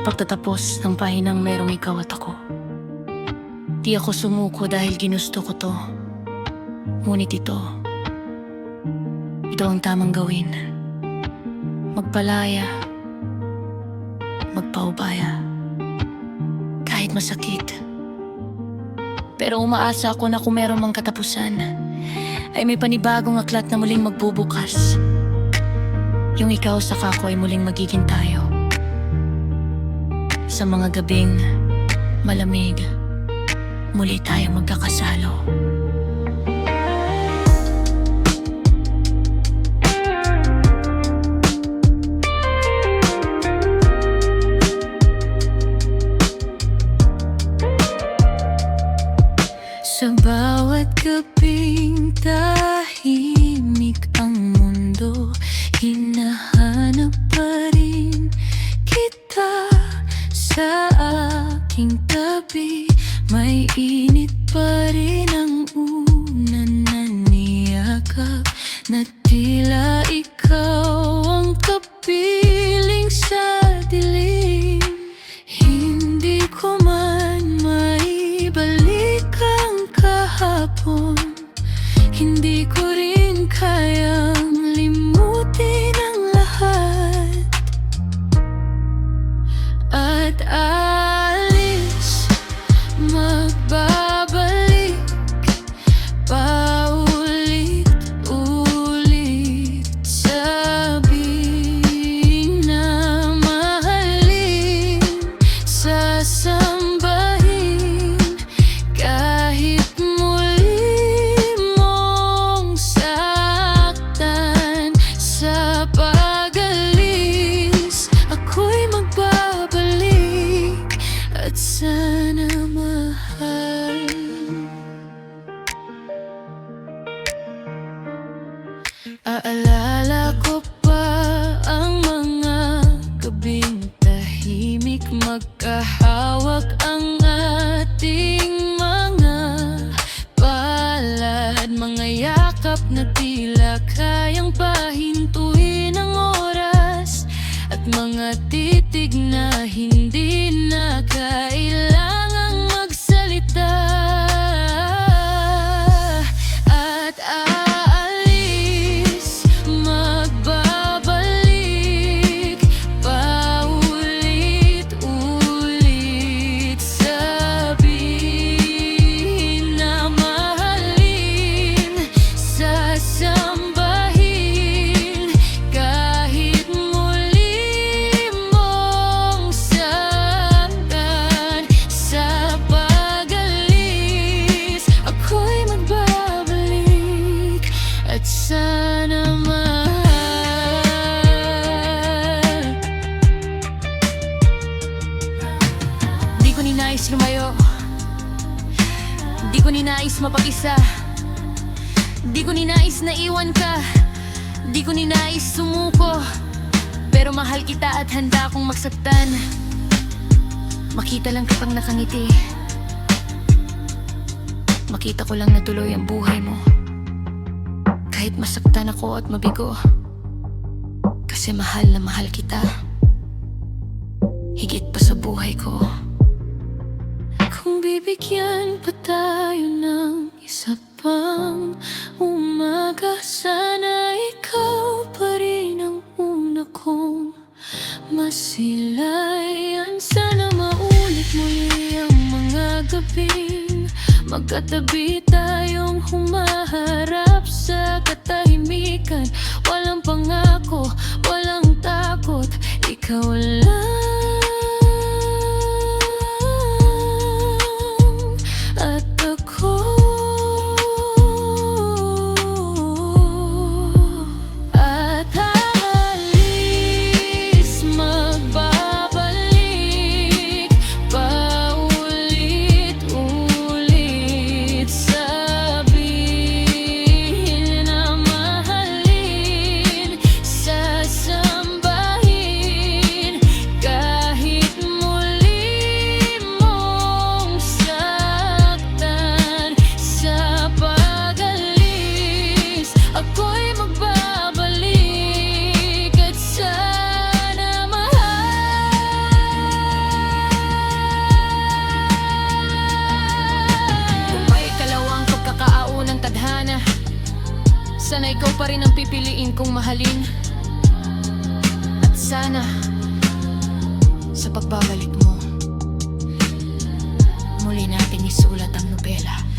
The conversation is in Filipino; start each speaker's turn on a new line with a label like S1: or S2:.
S1: sa pagtatapos ng pahinang merong ikaw at ako. Di ako sumuko dahil ginusto ko to. Ngunit ito ang tamang gawin. Magpalaya, magpaubaya, kahit masakit. Pero umaasa ako na kung meron mang katapusan, ay may panibagong aklat na muling magbubukas. Yung ikaw sa kako ay muling magiging tayo. Sa mga gabing malamig, muli tayo magkakasalo. Sa bawat gabing tahimik ang mundo, hinahanap pa rin kita. Sa aking tabi, may init pa rin ang unan na niyakap, na tila ikaw ang kapiling sa dilim. Hindi ko man maibalik ang kahapon, hindi ko rin kayang limutin ang lahat. At alis, magbabalik, paulit-ulit. Sabihin na mahalin, sasambahin, kahit muli mong saktan. Sa pag-alis, ako'y magbabalik, at sana mahal. Aalala ko pa ang mga gabing tahimik, magkahawak ang ating mga palad, mga yakap na tila kayang pahintuin ang oras, at mga titig na hindi na kailangang magsalita. At aalis, magbabalik, paulit-ulit. Sabihin na mahalin, sasambahin, kahit muli mong saktan. Sa pag-alis, ako'y magbabalik, at sana mahal. Di ko ninais lumayo, di ko ninais mapag-isa, di ko ninais na iwan ka, di ko ninais sumuko. Pero mahal kita at handa akong magsaktan. Makita lang kitang nakangiti, makita ko lang na tuloy ang buhay mo, kahit masaktan ako at mabigo. Kasi mahal na mahal kita, higit pa sa buhay ko. Kung bibigyan pa tayo ng isa pang umaga, sana ikaw pa rin ang una kong masilayan. Sana maulit muli ang mga gabing magkatabi tayong humaharap sa katahimikan. Walang pangako, walang takot, ikaw lang. At ako, at aalis, magbabalik, paulit-ulit. Sabihin na mahalin, sasambahin, kahit Sana ikaw pa rin ang pipiliin kong mahalin. At sana sa pagbabalik mo, muli natin isulat ang nobela.